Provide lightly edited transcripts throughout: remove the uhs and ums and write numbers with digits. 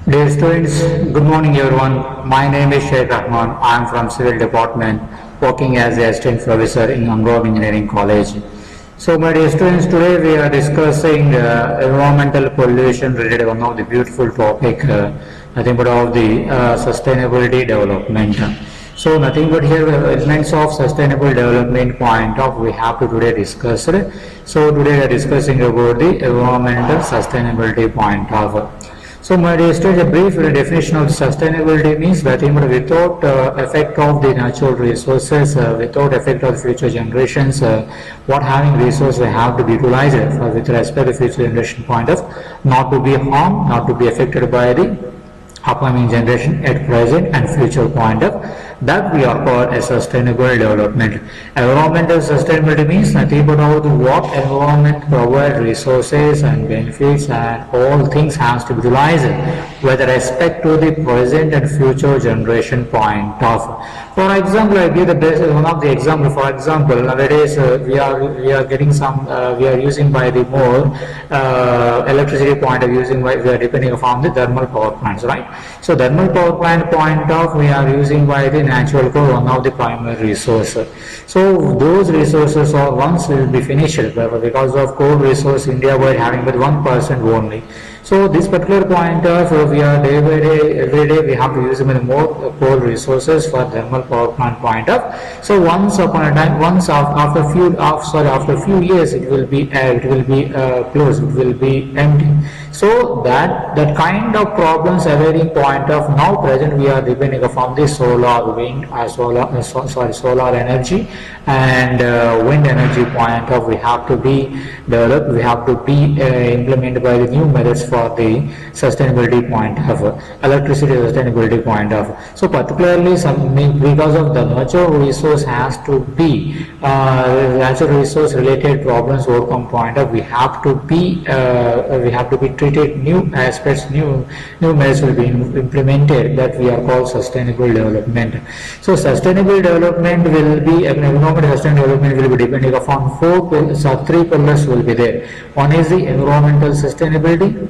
Dear students, good morning everyone. My name is Sheikh Rahman. I am from Civil Department working as a assistant professor in Mangrove Engineering College. So my dear students, today we are discussing environmental pollution related one of the beautiful topic, nothing but of the sustainability development. So nothing but here elements of sustainable development point of we have to today discuss. So today we are discussing about the environmental sustainability point of. So my dear students, a brief definition of sustainability means nothing but without effect of the natural resources, without effect of the future generations, what having resources we have to be utilized with respect to future generation point of, not to be harmed, not to be affected by the upcoming generation at present and future point of, that we are called a sustainable development. Environmental sustainability means nothing but how what environment provide resources and benefits and all things has to be utilized with respect to the present and future generation point of. For example, I give the best one of the example. For example, nowadays we are getting some we are using by the more electricity point of using by we are depending upon the thermal power plants, right? So thermal power plant point of we are using by the natural coal, one of the primary resources. So those resources are once will be finished because of coal resource India wide having but 1% only. So this particular point of we are day by day, every day we have to use more coal resources for thermal power plant point of. So once upon a time, once after few years, it will be closed, it will be empty. So that kind of problems awaiting point of now present we are depending upon the solar, wind, solar energy and wind energy point of we have to be developed, we have to be implemented by the new methods for the sustainability point of electricity sustainability point of. So particularly because of the natural resource has to be natural resource related problems overcome point of we have to be treated new aspects, new measures will be implemented that we are called sustainable development. So sustainable development will be environmental sustainable development will be depending upon three pillars will be there. One is the environmental sustainability,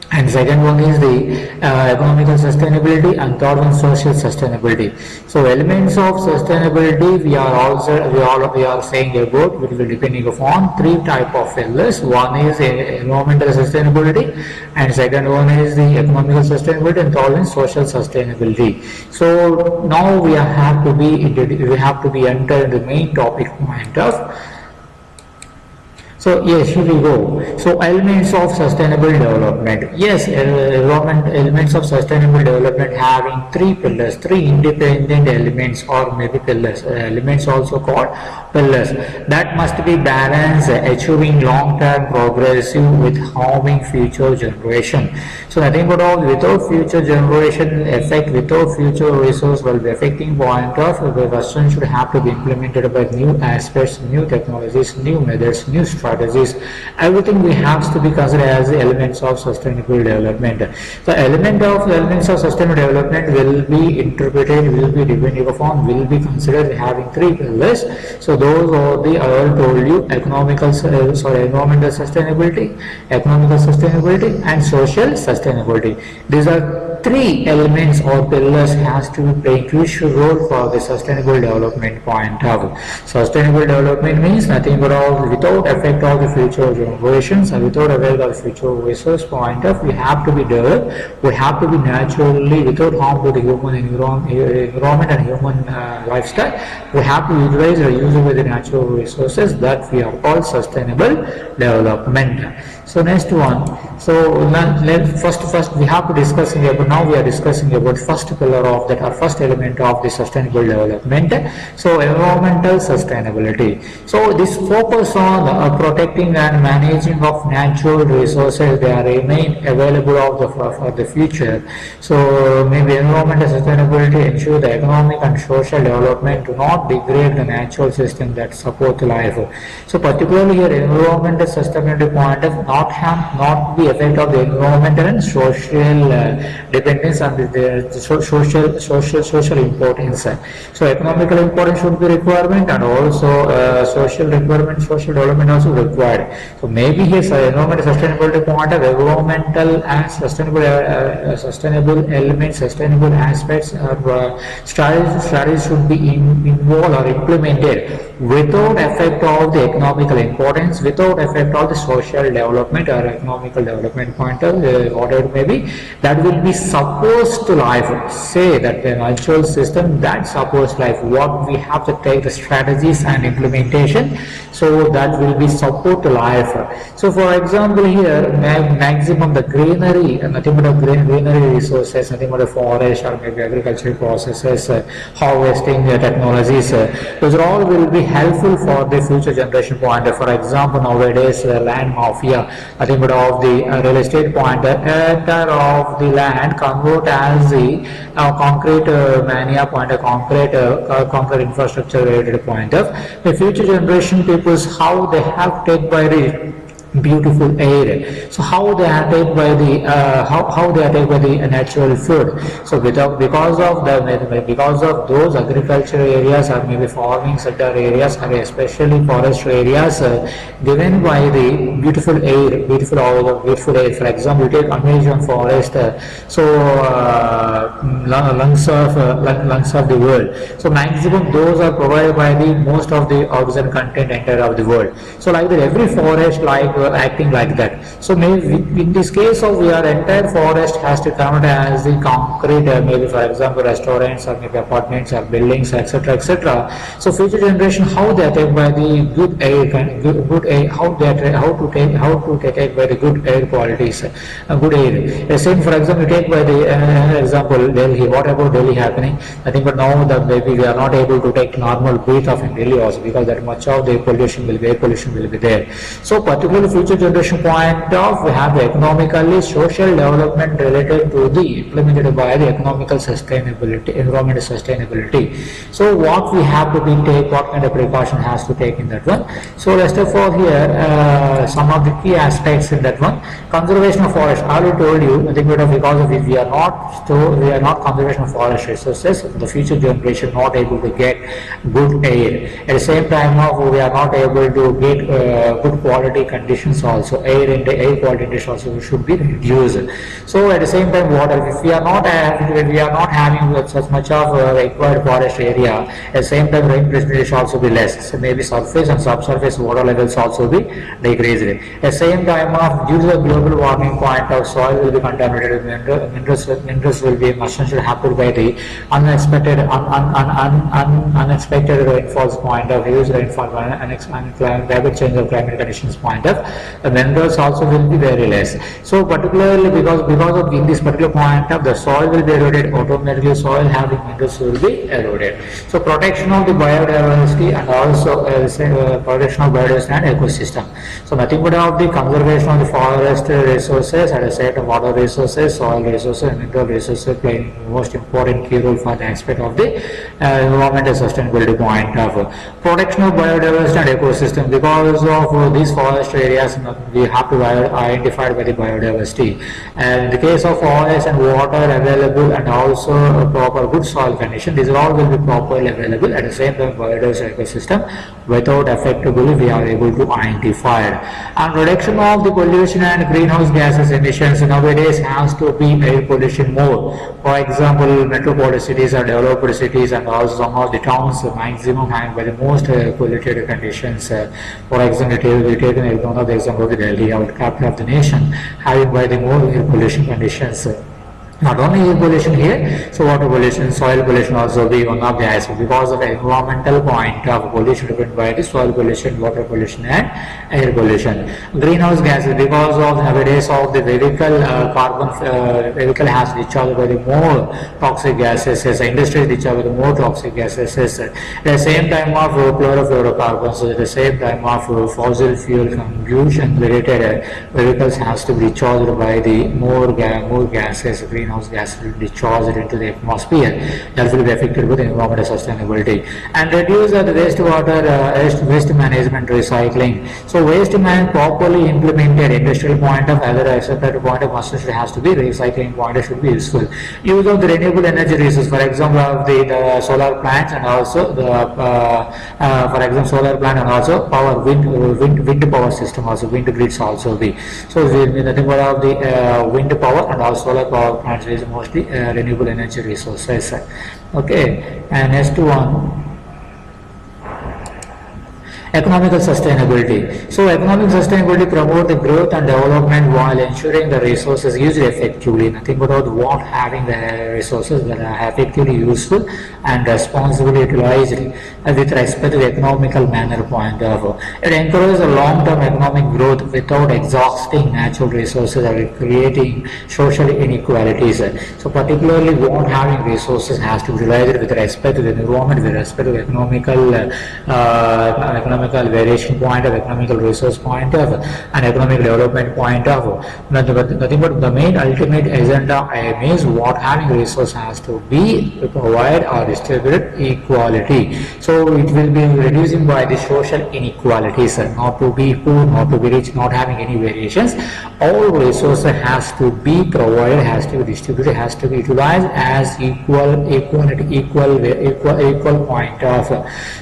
and second one is the economical sustainability, and third one social sustainability. So elements of sustainability we are saying about will be depending upon three type of pillars. One is environmental sustainability, and second one is the economical sustainability, and third one is social sustainability. So now we have to be entered the main topic point of. So yes, here we go. So elements of sustainable development. Yes, elements of sustainable development having three pillars, three independent elements or maybe pillars. Elements also called pillars that must be balanced, achieving long-term progressive with harming future generation. So nothing but all without future generation effect, without future resource will be affecting point of the version should have to be implemented by new aspects, new technologies, new methods, new strategies. Everything we have to be considered as the elements of sustainable development. The elements of sustainable development will be interpreted, will be depending upon, will be considered having three pillars. So those are the I already told you environmental sustainability, economical sustainability, and social sustainability. These are three elements or pillars has to play a crucial role for the sustainable development point of. Sustainable development means nothing but all without effect of the future generations and without effect of the future resource point of we have to be developed, we have to be naturally without harm to the human environment and human lifestyle. We have to utilize or use with the natural resources that we are called sustainable development. So next one. So first we have to discuss about now we are discussing about first pillar of that or first element of the sustainable development. So environmental sustainability. So this focus on protecting and managing of natural resources they are remain available for the future. So maybe environmental sustainability ensure the economic and social development to not degrade the natural system that support life. So particularly here environmental sustainability point of not be effect of the environmental and social dependence and the social importance. So economical importance should be requirement, and also social requirement, social development also required. So maybe here environmental sustainability point of environmental and sustainable elements, sustainable aspects or strategies should be involved or implemented without effect of the economical importance, without effect of the social development or economical development point of whatever it may be, that will be supposed to life. Say that the natural system that supports life, what we have to take the strategies and implementation, so that will be support to life. So for example here, maximum the greenery, nothing but greenery resources, nothing but the forest or maybe agricultural processes, harvesting technologies, those all will be helpful for the future generation point. For example, nowadays land mafia, nothing but of the real estate point, entire of the land convert as the concrete mania point, concrete infrastructure related point of the future generation peoples, how they have taken by the beautiful air. So how they are taken by the how they are taken by the natural food. So because of those agricultural areas or maybe farming sector areas or especially forest areas given by the beautiful air, beautiful air. For example, you take Amazon forest, lungs of the world. So maximum those are provided by the most of the oxygen content entire of the world. So like that, every forest like acting like that. So maybe in this case of our entire forest has to come as the concrete, maybe for example restaurants or maybe apartments or buildings, etc., etc. So future generation, how they are taken by the good air, how to take by the good air qualities, good air. Same for example, take by the example Delhi. What about Delhi happening? I think, but now that maybe we are not able to take normal breath of in Delhi also, because that much of the air pollution will be there. So particularly future generation point of, we have the economically social development related to the implemented by the economical sustainability, environmental sustainability. So what we have to take, what kind of precaution has to take in that one. So let's take for here some of the key aspects in that one. Conservation of forest. I already told you, I think because of it we are not conservation of forest resources, the future generation not able to get good air. At the same time we are not able to get good quality conditions also. Air quality conditions also should be reduced. So at the same time, water. If we are not having such much of required forest area, at the same time rain precipitation also be less. So maybe surface and subsurface water levels also be decreased. At the same time due to the global warming point of, soil will be contaminated, minerals will be essentially happened by the unexpected rainfalls point of, huge rainfall, rapid change of climate conditions point of, the minerals also will be very less. So particularly because of in this particular point of, the soil will be eroded, automatically soil having minerals will be eroded. So protection of the biodiversity and also protection of biodiversity and ecosystem. So nothing but of the conservation of the forest resources and a set of water resources, soil resources and mineral resources playing most important key role for the aspect of the environmental sustainability point of. Protection of biodiversity and ecosystem. Because of these forest areas we have to identify by the biodiversity, and in the case of forest and water available and also proper good soil condition, these all will be properly available. At the same time biodiversity ecosystem without effectively we are able to identify. And reduction of the pollution and greenhouse gases emissions nowadays has to be air pollution more. For example, metropolitan cities or developed cities and also some of the towns maximum having by the most polluted conditions. For example, we take one of the example of the Delhi, our capital of the nation, having by the more air pollution conditions. Not only air pollution here, so water pollution, soil pollution also be one of the aspects, because of environmental point of pollution driven by the soil pollution, water pollution and air pollution. Greenhouse gases, because of nowadays of the vehicle has discharged by the more toxic gases, as industry is discharged with more toxic gases, at the same time of chlorofluorocarbons, at the same time of fossil fuel combustion related vehicles has to be discharged by the more gases, greenhouse greenhouse gas will be discharged into the atmosphere. That will be affected with environmental sustainability. And reduce the wastewater, waste management recycling. So waste management properly implemented industrial point of other accepted point of must has to be recycling point should be useful. Use of the renewable energy resources, for example, of the solar plants and also the for example solar plant and also power wind power system, also wind grids also be. So will be nothing but of the wind power and also solar power plants is mostly renewable energy resources. Okay, and next one, economical sustainability. So economic sustainability promote the growth and development while ensuring the resources used effectively. Nothing but about what having the resources that are effectively useful and responsibly utilized with respect to the economical manner point of view. It encourages a long-term economic growth without exhausting natural resources or creating social inequalities. So particularly what having resources has to be utilized with respect to the environment, with respect to the economical variation point of economical resource point of and economic development point of nothing but the main ultimate agenda means what having resource has to be to provide or distribute equality. So it will be reducing by the social inequalities, not to be poor, not to be rich, not having any variations. All resources has to be provided, has to be distributed, has to be utilized as equal point of.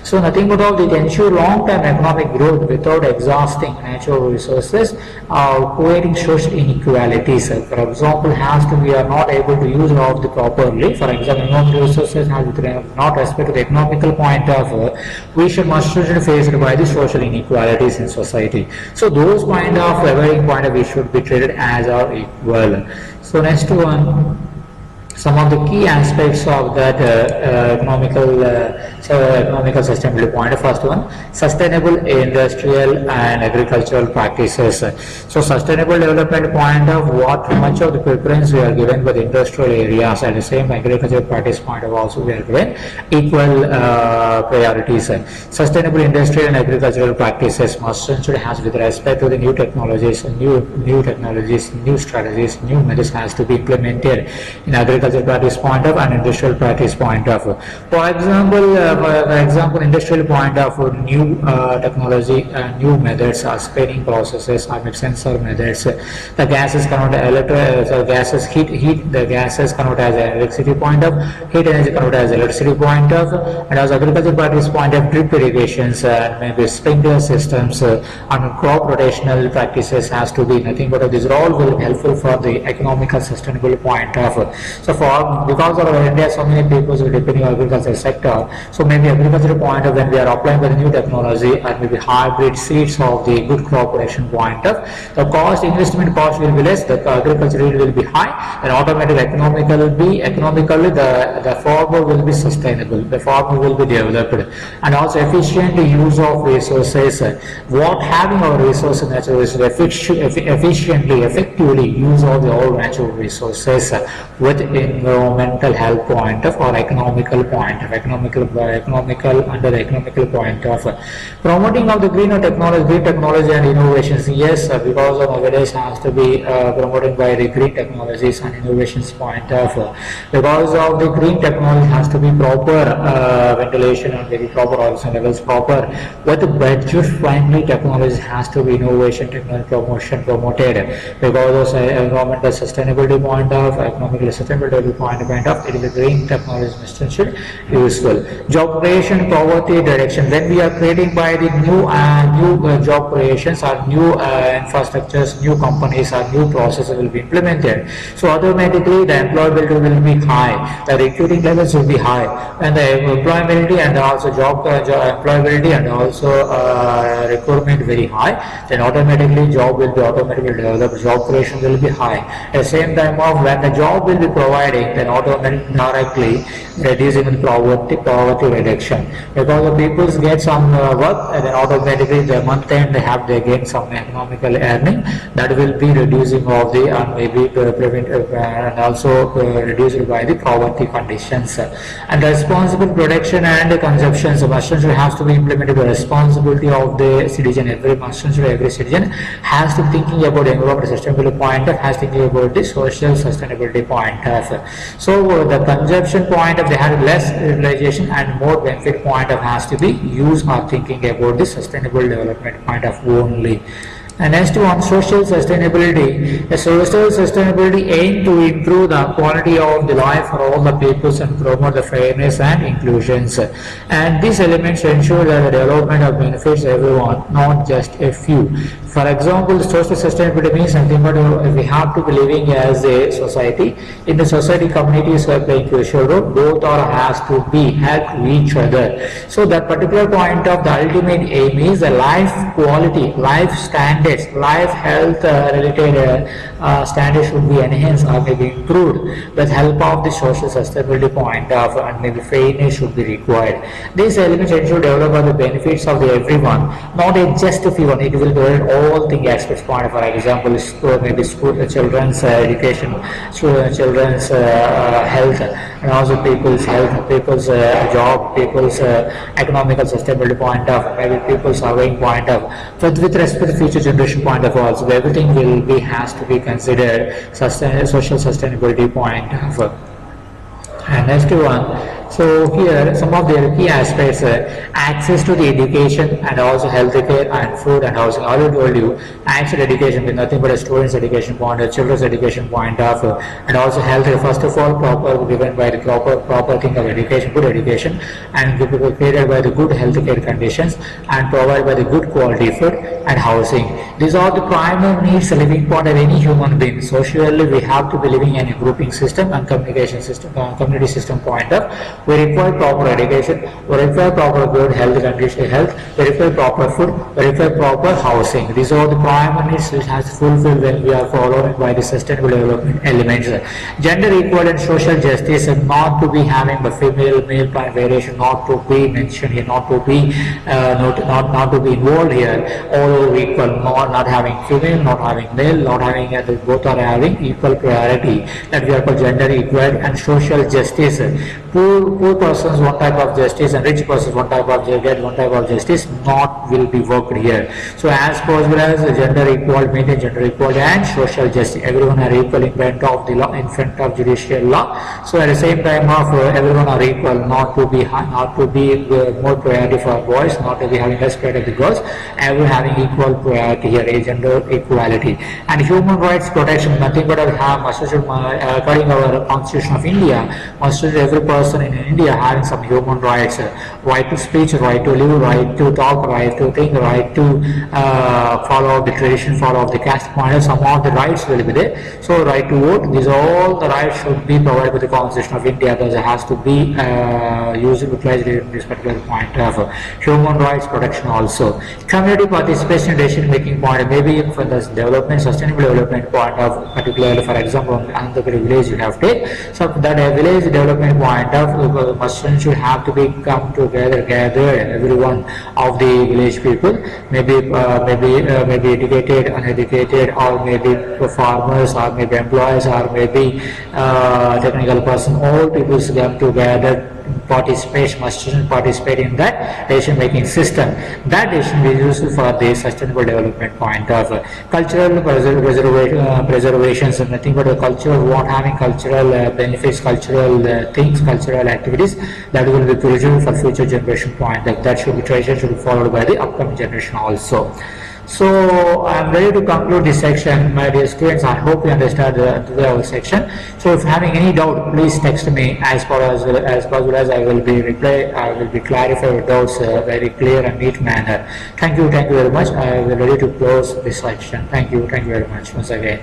So nothing but all it ensure long-term economic growth without exhausting natural resources, creating social inequalities. For example, has to we are not able to use all the properly. For example, economic resources has not respect to the economical point of we must faced by the social inequalities in society. So those kind of varying point of view should be treated as our equal. So next one, some of the key aspects of that economical sustainability point. First one, sustainable industrial and agricultural practices. So sustainable development point of what much of the preference we are given by the industrial areas, and the same agricultural practice point of also we are given equal priorities. Sustainable industrial and agricultural practices must essentially has with respect to the new technologies, new strategies, new methods has to be implemented in agriculture practice point of and industrial practice point of. For example, industrial point of new technology, new methods, spinning processes, sensor methods. The gases convert gases heat. The gases convert as electricity point of, heat energy convert as electricity point of, and as agriculture practice point of drip irrigations, maybe sprinkler systems, and crop rotational practices has to be nothing but these are all will be helpful for the economical sustainable point of. So because of India, so many people will depend on agriculture sector. So maybe agriculture point of when we are applying with the new technology and maybe hybrid seeds of the good crop production point of, the investment cost will be less, the agriculture rate will be high, and automatically economically the farmer will be sustainable, the farmer will be developed, and also efficient use of resources. What having our resources, natural resources, effectively use all natural resources with environmental health point of or economical point of under the economical point of. Promoting of the green technology and innovations. Yes, because of nowadays has to be promoted by the green technologies and innovations point of. Because of the green technology has to be proper ventilation and very proper oxygen levels proper. With budget friendly technologies has to be innovation technology promoted. Because of environmental sustainability point of, economically sustainability point of, it is a green technology essential useful. Job creation, poverty reduction. When we are creating by the new job creations or new infrastructures, new companies or new processes will be implemented. So automatically the employability will be high, the recruiting levels will be high, and the employability and also job employability and also recruitment very high. Then automatically job will be automatically developed, job creation will be high. At the same time of when the job will be providing, then automatically directly reducing the poverty poverty reduction, because the people get some work and then automatically the month end they have they gain some economical earning, that will be reducing of the maybe prevent and also reduced by the poverty conditions. And responsible production and consumption, so must has to be implemented. The responsibility of the citizen, every citizen has to thinking about environmental sustainability point of, has thinking about the social sustainability point of. So the consumption point of, they have less utilization and more benefit point of has to be used or thinking about the sustainable development point of only. And next one, social sustainability. The social sustainability aim to improve the quality of the life for all the peoples and promote the fairness and inclusions. And these elements ensure that the development of benefits everyone, not just a few. For example, the social sustainability means something, but we have to be living as a society. In the society, communities are playing crucial role. Both are has to be help each other. So that particular point of the ultimate aim is the life quality, life standards, life health related standards should be enhanced or maybe improved with help of the social sustainability point of, and maybe fairness should be required. These elements ensure develop the benefits of the everyone, not a just a few one. It will provide all the aspects point. For example, maybe children's education, children's health, and also people's health, people's job, people's economical sustainability point of, maybe people's surveying point of, but with respect to future generation point of also, everything will be has to be considered social sustainability point of. And next one, so here some of the key aspects, access to the education and also healthcare and food and housing. I already told you, access to education with nothing but a student's education point, a children's education point of, and also health. First of all, proper given by the proper thing of education, good education, and created by the good healthcare conditions, and provided by the good quality food and housing. These are the primary needs, living point of any human being. Socially, we have to be living in a grouping system and communication system, community system point of. We require proper education, we require proper good health condition, we require proper food, we require proper housing. These are the primary needs which has fulfilled when we are following by the sustainable development elements. Gender equality and social justice, and not to be having the female male variation, not to be mentioned here, not to be not to be involved here. All equal, not having female, not having male, not having both are having equal priority. That we are called gender equality and social justice. Poor persons one type of justice and rich persons one type of justice not will be worked here. So as possible as gender equality, maintain gender equality and social justice. Everyone are equal in front of the law, in front of judicial law. So at the same time of everyone are equal, not to be high, not to be more priority for boys, not to be having less priority for girls. Everyone having equal priority here, gender equality and human rights protection. Nothing but have according to our Constitution of India, every person in India having some human rights, right to speech, right to live, right to talk, right to think, right to follow the tradition, follow the caste point. Some of the rights will be there. So right to vote, these all the rights should be provided by the Constitution of India. Those has to be utilized in this particular point of human rights protection also. Community participation in decision making point, maybe for the development, sustainable development point of, particularly for example on Andhra village you have take. So that village development point of Muslims should have to be come together, gather everyone of the village people, maybe educated, uneducated, or maybe farmers, or maybe employees, or maybe technical person. All people come together, must participate in that decision making system. That decision is useful for the sustainable development point of cultural preservations, and nothing but a cultural, what having cultural benefits, cultural things, cultural activities that will be crucial for future generation point. That should be treasured, should be followed by the upcoming generation also. So I am ready to conclude this section, my dear students. I hope you understand the section. So if having any doubt, please text me as possible as I will be clarify your doubts very clear and neat manner. Thank you very much. I will ready to close this section. Thank you very much once again.